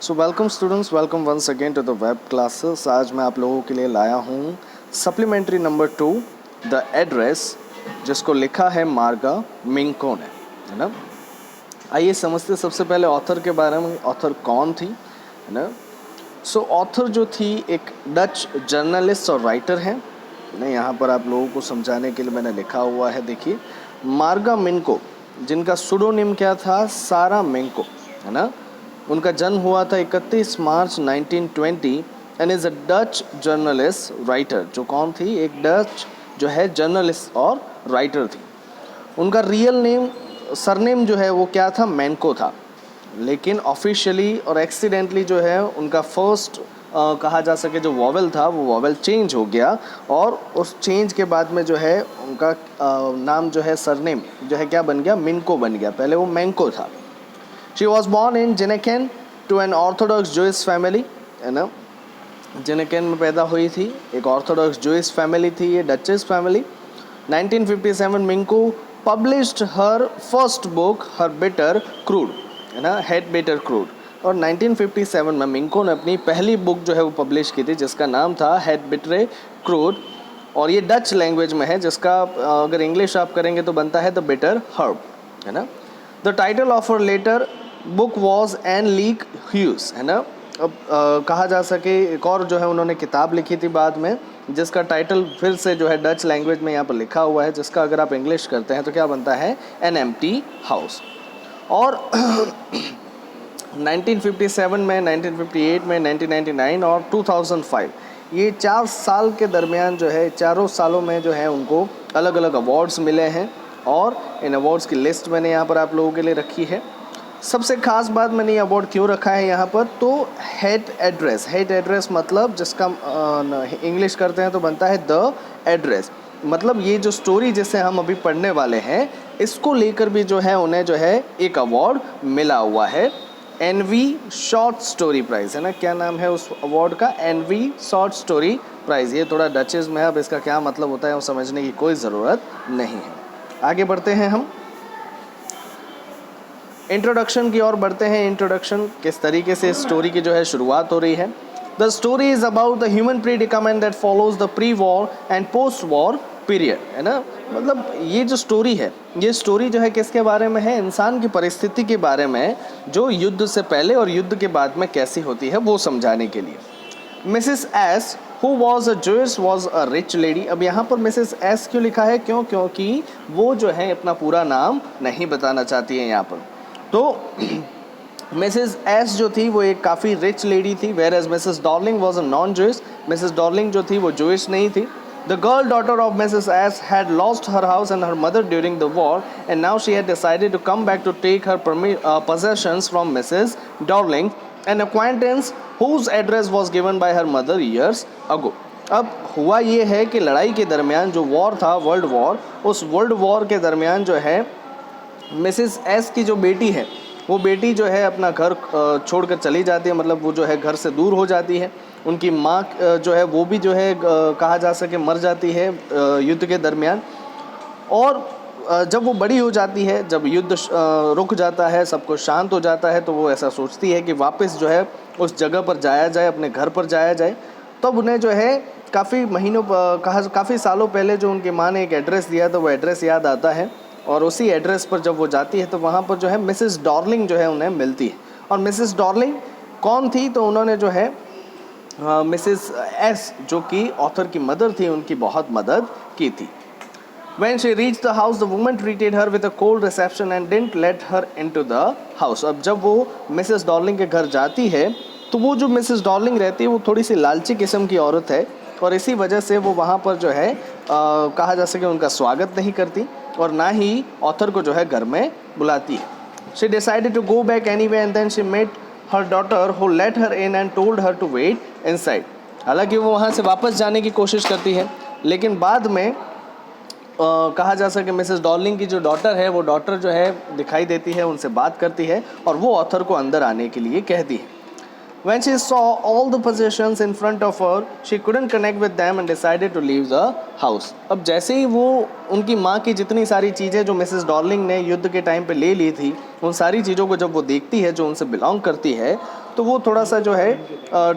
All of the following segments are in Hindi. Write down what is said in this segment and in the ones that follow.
So welcome students, welcome once again to the web classes. आज मैं आप लोगों के लिए लाया हूँ सप्लीमेंट्री नंबर 2 द एड्रेस, जिसको लिखा है मार्गा मिंको ने, है ना। आइए समझते सबसे पहले ऑथर के बारे में। ऑथर कौन थी, है ना। सो ऑथर जो थी एक डच जर्नलिस्ट और राइटर हैं ना। यहाँ पर आप लोगों को समझाने के लिए मैंने लिखा हुआ है, देखिए। मार्गा मिंको, जिनका सुडोनिम क्या था, सारा मिंको, है ना। उनका जन्म हुआ था 31 मार्च 1920 and is a Dutch journalist writer. जो कौन थी, एक डच जो है जर्नलिस्ट और राइटर थी। उनका रियल नेम, सरनेम जो है वो क्या था, मैनको था। लेकिन ऑफिशियली और एक्सीडेंटली जो है उनका फर्स्ट कहा जा सके जो वॉवेल था वो वॉवेल चेंज हो गया, और उस चेंज के बाद में जो है उनका नाम जो है, सरनेम जो है क्या बन गया, मिनको बन गया। पहले वो मैंको था। She was born in Jeneken to an orthodox Jewish family, है ना। जेनेकेन में पैदा हुई थी, एक ऑर्थोडॉक्स जूइश फैमिली थी ये, डचेस फैमिली। 1957 मिंको पब्लिश्ड हर फर्स्ट बुक हर बिटर क्रूड, है ना, हेड बिटर क्रूड। और 1957 में मिंको ने अपनी पहली बुक जो है वो पब्लिश की थी, जिसका नाम था हेड बिटरे क्रूड, और ये डच लैंग्वेज में है, जिसका अगर इंग्लिश आप करेंगे तो बनता है द बिटर हर्ब, है ना। The title of her later book was an leak huge, है ना। अब कहा जा सके एक और जो है उन्होंने किताब लिखी थी बाद में, जिसका टाइटल फिर से जो है डच लैंग्वेज में यहाँ पर लिखा हुआ है, जिसका अगर आप इंग्लिश करते हैं तो क्या बनता है, एन एम्प्टी हाउस। और 1957 में, 1958 में, 1999 और 2005, ये 4 साल के दरमियान जो है, चारों सालों में जो है उनको अलग अलग अवार्ड्स मिले हैं, और इन अवार्ड्स की लिस्ट मैंने यहाँ पर आप लोगों के लिए रखी है। सबसे ख़ास बात मैंने ये अवार्ड क्यों रखा है यहाँ पर, तो हेड एड्रेस, हेड एड्रेस मतलब जिसका इंग्लिश करते हैं तो बनता है द एड्रेस। मतलब ये जो स्टोरी जिसे हम अभी पढ़ने वाले हैं, इसको लेकर भी जो है उन्हें जो है एक अवार्ड मिला हुआ है, एनवी शॉर्ट स्टोरी प्राइज़, है ना। क्या नाम है उस अवार्ड का, एनवी शॉर्ट स्टोरी प्राइज़। ये थोड़ा डचेस में है, अब इसका क्या मतलब होता है वो समझने की कोई ज़रूरत नहीं है। आगे बढ़ते हैं हम इंट्रोडक्शन की ओर बढ़ते हैं। इंट्रोडक्शन किस तरीके से स्टोरी की जो है शुरुआत हो रही है। The story is about the human predicament that follows the pre war and post war period, है ना। मतलब ये जो स्टोरी है, ये स्टोरी जो है किसके बारे में है, इंसान की परिस्थिति के बारे में, जो युद्ध से पहले और युद्ध के बाद में कैसी होती है वो समझाने के लिए। Mrs S who was a Jewish was a rich lady. अब यहाँ पर मिसिस एस क्यों लिखा है, क्योंकि वो जो है अपना पूरा नाम नहीं बताना चाहती है यहाँ पर। तो मिसेस एस जो थी वो एक काफ़ी रिच लेडी थी, whereas Mrs Dorling was a non Jewish. Mrs Dorling जो थी वो जूइश नहीं थी। The girl daughter of Mrs S had lost her house and her mother during the war, and now she had decided to come back to take her possessions from Mrs Dorling, an acquaintance whose address was given by her mother years ago। अब हुआ ये है कि लड़ाई के दरमियान जो वॉर था, वर्ल्ड वॉर, उस वर्ल्ड वॉर के दरमियान जो है मिसिस एस की जो बेटी है, वो बेटी जो है अपना घर छोड़कर चली जाती है, मतलब वो जो है घर से दूर हो जाती है। उनकी माँ जो है वो भी जो है कहा जा सके मर जाती है युद्ध के दरमियान। और जब वो बड़ी हो जाती है, जब युद्ध रुक जाता है, सब कुछ शांत हो जाता है, तो वो ऐसा सोचती है कि वापस जो है उस जगह पर जाया जाए, अपने घर पर जाया जाए। तब उन्हें जो है काफ़ी महीनों काफ़ी सालों पहले जो उनकी माँ ने एक एड्रेस दिया था, वो एड्रेस याद आता है, और उसी एड्रेस पर जब वो जाती है तो वहाँ पर जो है मिसेस डॉर्लिंग जो है उन्हें मिलती है। और मिसेस डॉर्लिंग कौन थी, तो उन्होंने जो है मिसेस एस जो कि ऑथर की मदर थी, उनकी बहुत मदद की थी। When she reached the house, the woman treated her with a cold reception and didn't let her into the house। अब जब वो मिसेस डॉर्लिंग के घर जाती है, तो वो जो मिसेस डॉर्लिंग रहती है वो थोड़ी सी लालची किस्म की औरत है, और इसी वजह से वो वहाँ पर जो है कहा जा सके उनका स्वागत नहीं करती, और ना ही ऑथर को जो है घर में बुलाती है। She decided to go back anyway and then she met her daughter who let her in and told her to wait inside। हालांकि वो वहाँ से वापस जाने की कोशिश करती है, लेकिन बाद में कहा जा सके मिसेस डॉर्लिंग की जो डॉटर है, वो डॉटर जो है दिखाई देती है, उनसे बात करती है, और वो ऑथर को अंदर आने के लिए कहती है। When she saw all the possessions in front of her, she couldn't connect with them and decided to leave the house. अब जैसे ही वो उनकी माँ की जितनी सारी चीज़ें जो मिसेस डॉर्लिंग ने युद्ध के टाइम पे ले ली थी, उन सारी चीज़ों को जब वो देखती है जो उनसे बिलोंग करती है, तो वो थोड़ा सा जो है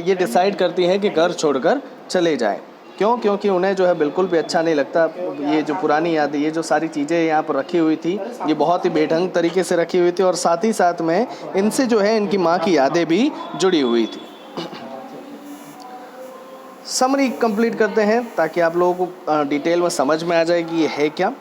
ये डिसाइड करती है कि घर छोड़कर चले जाए। क्यों? क्योंकि उन्हें जो है बिल्कुल भी अच्छा नहीं लगता। ये जो पुरानी यादें, ये जो सारी चीज़ें यहाँ पर रखी हुई थी, ये बहुत ही बेढंग तरीके से रखी हुई थी और साथ ही साथ में इनसे जो है इनकी माँ की यादें भी जुड़ी हुई थी। समरी कंप्लीट करते हैं ताकि आप लोगों को डिटेल में समझ में आ जाए कि ये है क्या।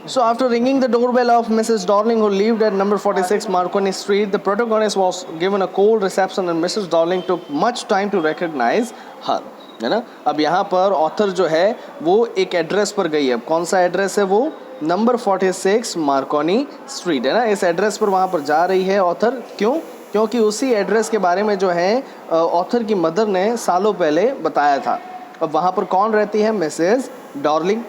So after ringing the doorbell of Mrs. Darling, who lived at number 46 Marconi Street, the protagonist was given a cold reception and Mrs. Darling took much time to recognize her. है ना? अब यहाँ पर ऑथर जो है वो एक एड्रेस पर गई है। अब कौन सा एड्रेस है वो? नंबर 46 मार्कोनी स्ट्रीट, है ना? इस एड्रेस पर वहाँ पर जा रही है ऑथर। क्यों? क्योंकि उसी एड्रेस के बारे में जो है ऑथर की मदर ने सालों पहले बताया था। अब वहाँ पर कौन रहती है? Mrs Darling.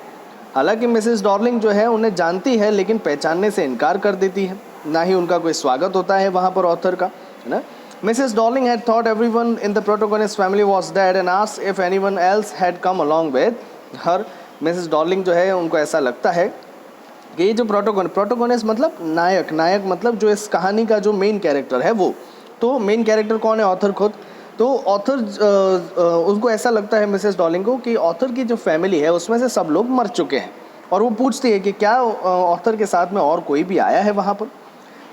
हालांकि मिसेस डॉर्लिंग जो है उन्हें जानती है लेकिन पहचानने से इनकार कर देती है, ना ही उनका कोई स्वागत होता है वहाँ पर ऑथर का, है ना? Mrs Darling had thought everyone in the protagonist family was dead and asked if anyone else had come along with her. Mrs Dorling जो है उनको ऐसा लगता है कि ये जो प्रोटोगोनिस्ट मतलब नायक मतलब जो इस कहानी का जो मेन कैरेक्टर है वो, तो मेन कैरेक्टर कौन है? ऑथर खुद। तो ऑथर उनको ऐसा लगता है मिसेस डॉर्लिंग को कि ऑथर की जो फैमिली है उसमें से सब लोग मर चुके हैं, और वो पूछती है कि क्या ऑथर के साथ में और कोई भी आया है वहाँ पर।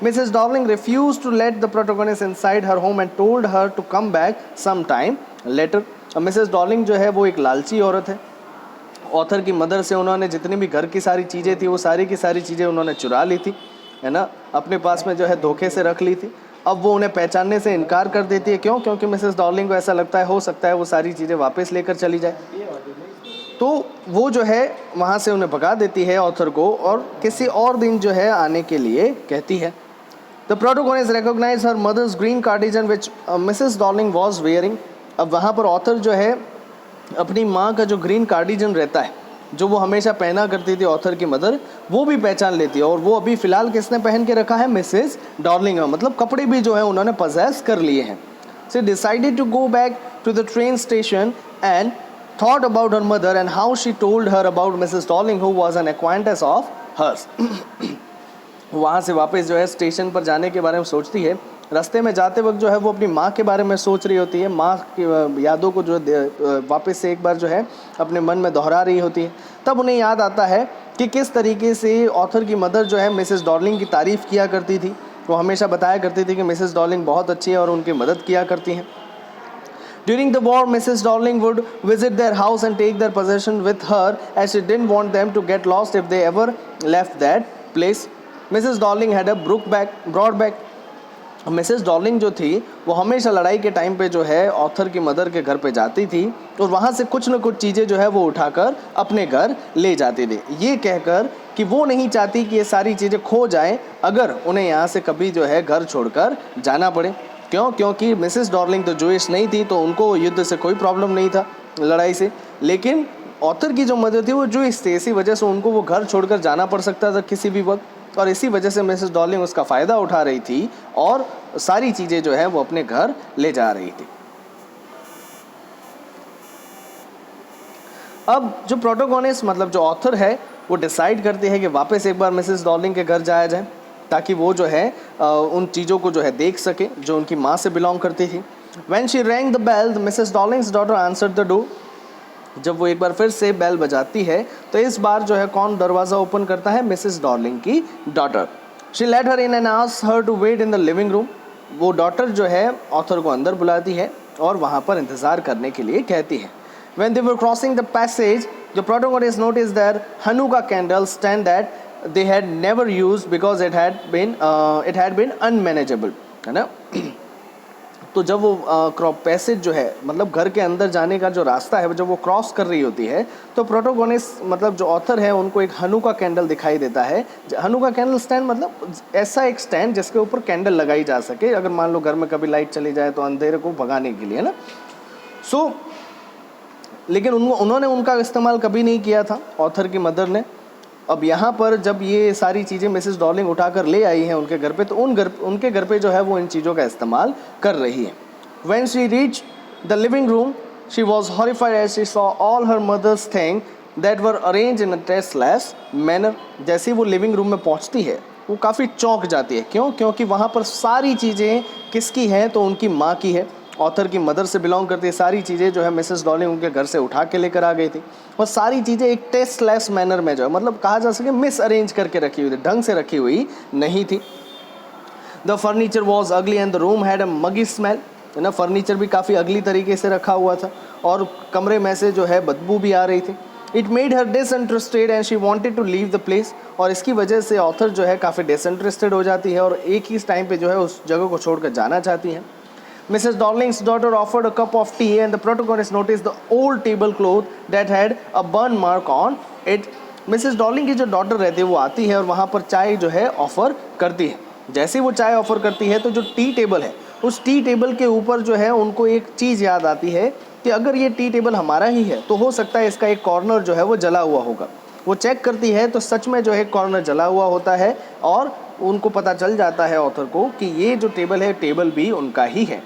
Mrs Dorling refuse to let the protagonist inside her home and told her to come back some time later. Mrs Dorling जो है वो एक लालची औरत है। ऑथर की मदर से उन्होंने जितनी भी घर की सारी चीज़ें थी वो सारी की सारी चीज़ें उन्होंने चुरा ली थी, है ना? अपने पास में जो है धोखे से रख ली थी। अब वो उन्हें पहचानने से इनकार कर देती है। क्यों? क्योंकि मिसेस डॉर्लिंग को ऐसा लगता है हो सकता है वो सारी चीज़ें वापस लेकर चली जाए। तो वो जो है वहाँ से उन्हें भगा देती है ऑथर को, और किसी और दिन जो है आने के लिए कहती है। The protagonist recognise her mother's green cardigan which Mrs Dorling was wearing. अब वहाँ पर ऑथर जो है अपनी माँ का जो ग्रीन कार्डिगन रहता है, जो वो हमेशा पहना करती थी ऑथर की मदर, वो भी पहचान लेती है। और वो अभी फ़िलहाल किसने पहन के रखा है? Mrs Darling. मतलब कपड़े भी जो है उन्होंने पजेस कर लिए हैं। She decided to go back to the train station and thought about her mother and how she told her about Mrs Dorling who was an acquaintance of hers. वहाँ से वापस जो है स्टेशन पर जाने के बारे में सोचती है। रास्ते में जाते वक्त जो है वो अपनी माँ के बारे में सोच रही होती है। माँ की यादों को जो वापस से एक बार जो है अपने मन में दोहरा रही होती है। तब उन्हें याद आता है कि किस तरीके से ऑथर की मदर जो है मिसेस डॉर्लिंग की तारीफ़ किया करती थी। वो हमेशा बताया करती थी कि मिसेस डॉर्लिंग बहुत अच्छी है और उनकी मदद किया करती हैं। During the war, Mrs. Darling would visit their house and take their possession with her, as she didn't want them to get lost if they ever left that place. Mrs. Darling had a broad back. Mrs Dorling जो थी वो हमेशा लड़ाई के टाइम पे जो है ऑथर की मदर के घर पे जाती थी और वहाँ से कुछ न कुछ चीज़ें जो है वो उठाकर अपने घर ले जाती थी, ये कहकर कि वो नहीं चाहती कि ये सारी चीज़ें खो जाएं अगर उन्हें यहाँ से कभी जो है घर छोड़कर जाना पड़े। क्यों? क्योंकि मिसेस डॉर्लिंग तो जूइश नहीं थी, तो उनको युद्ध से कोई प्रॉब्लम नहीं था, लड़ाई से। लेकिन ऑथर की जो मदर थी वो जूइश थी, इसी वजह से उनको वो घर छोड़कर जाना पड़ सकता था किसी भी वक्त, और इसी वजह से मिसेस डॉर्लिंग उसका फ़ायदा उठा रही थी और सारी चीज़ें जो है वो अपने घर ले जा रही थी। अब जो प्रोटोगोनिस्ट मतलब जो ऑथर है वो डिसाइड करती है कि वापस एक बार मिसेस डॉर्लिंग के घर जाया जाए, ताकि वो जो है उन चीज़ों को जो है देख सके जो उनकी माँ से बिलोंग करती थी। When she rang the bell, Mrs Darling's daughter answered the door. जब वो एक बार फिर से बेल बजाती है तो इस बार जो है कौन दरवाज़ा ओपन करता है? मिसेस डॉर्लिंग की daughter. She let her in and asked her to wait in the living room. वो डॉटर जो है ऑथर को अंदर बुलाती है और वहाँ पर इंतज़ार करने के लिए कहती है। When they were crossing the passage, the protagonist noticed their Hanukkah candle stand that they had never used because it had been unmanageable, है ना? तो जब वो पैसेज जो है मतलब घर के अंदर जाने का जो रास्ता है जब वो क्रॉस कर रही होती है तो प्रोटोगोनिस्ट मतलब जो ऑथर है उनको एक हनुका कैंडल दिखाई देता है। हनुका कैंडल स्टैंड मतलब ऐसा एक स्टैंड जिसके ऊपर कैंडल लगाई जा सके, अगर मान लो घर में कभी लाइट चली जाए तो अंधेरे को भगाने के लिए, है ना? लेकिन उन्होंने उनका इस्तेमाल कभी नहीं किया था ऑथर की मदर ने। अब यहाँ पर जब ये सारी चीज़ें मिसेस डॉर्लिंग उठाकर ले आई हैं उनके घर पे, तो उनके घर पे जो है वो इन चीज़ों का इस्तेमाल कर रही है. When she reached the living room, she was horrified as she saw all her mother's things that were arranged in a tasteless manner. जैसे वो लिविंग रूम में पहुंचती है वो काफ़ी चौंक जाती है. क्यों? क्योंकि वहाँ पर सारी चीज़ें किसकी हैं? तो उनकी माँ की है. ऑथर की मदर से बिलोंग करती है. सारी चीज़ें जो है मिसेस डॉर्लिंग उनके घर से उठा के लेकर आ गई थी, और सारी चीज़ें एक टेस्टलेस मैनर में जो है, मतलब कहा जा सके मिस अरेंज करके रखी हुई थी, ढंग से रखी हुई नहीं थी. The furniture was ugly and the room had a muggy smell. है ना, फर्नीचर भी काफ़ी अगली तरीके से रखा हुआ था और कमरे में से जो है बदबू भी आ रही थी. It made her disinterested and she wanted to leave the place. और इसकी वजह से ऑथर जो है काफ़ी डिसइंटरेस्टेड हो जाती है और एक ही टाइम पे जो है उस जगह को छोड़कर जाना चाहती है. Mrs. Darling's daughter offered a cup of tea and the protagonist noticed the old tablecloth that had a burn mark on it. Mrs. Darling की जो डॉटर रहती है वो आती है और वहाँ पर चाय जो है ऑफ़र करती है. जैसे वो चाय ऑफ़र करती है तो जो टी टेबल है उस टी टेबल के ऊपर जो है उनको एक चीज़ याद आती है कि अगर ये टी टेबल हमारा ही है तो हो सकता है इसका एक कॉर्नर जो है वो जला हुआ होगा. वो चेक करती है तो सच में जो है कॉर्नर जला हुआ होता है और उनको पता चल जाता है ऑथर को कि ये जो टेबल है टेबल भी उनका ही है.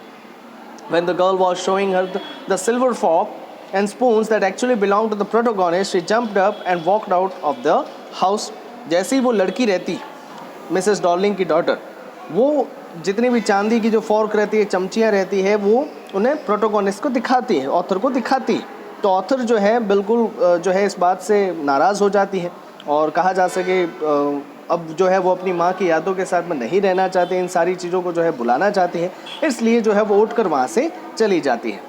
When the girl was showing her the silver fork and spoons that actually belonged to the protagonist, she jumped up and walked out of the house. जैसे ही वो लड़की रहती मिसेस डॉर्लिंग की डॉटर, वो जितनी भी चांदी की जो फॉर्क रहती है, चमचियाँ रहती है, वो उन्हें प्रोटोगोनिस्ट को दिखाती है, ऑथर को दिखाती है. तो ऑथर जो है बिल्कुल जो है इस बात से नाराज़ हो जाती है और कहा जा सके अब जो है वो अपनी माँ की यादों के साथ में नहीं रहना चाहती, इन सारी चीज़ों को जो है भुलाना चाहती है, इसलिए जो है वो उठकर वहाँ से चली जाती है.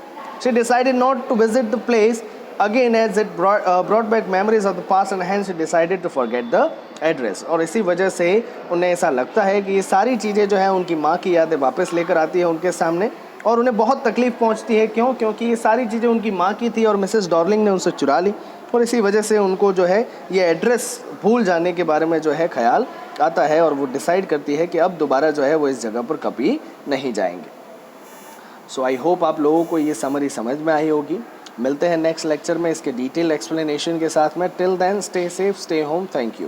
She decided not to visit the place again as it brought back memories of the past and hence she decided to forget the address. और इसी वजह से उन्हें ऐसा लगता है कि ये सारी चीज़ें जो है उनकी माँ की यादें वापस लेकर आती है उनके सामने और उन्हें बहुत तकलीफ़ पहुँचती है. क्यों? क्योंकि ये सारी चीज़ें उनकी माँ की थी और मिसेस डॉर्लिंग ने उनसे चुरा ली और इसी वजह से उनको जो है ये एड्रेस भूल जाने के बारे में जो है ख्याल आता है और वो डिसाइड करती है कि अब दोबारा जो है वो इस जगह पर कभी नहीं जाएंगे. सो आई होप आप लोगों को ये समरी समझ में आई होगी. मिलते हैं नेक्स्ट लेक्चर में इसके डिटेल एक्सप्लेनेशन के साथ में. Till then stay safe, stay home. Thank you.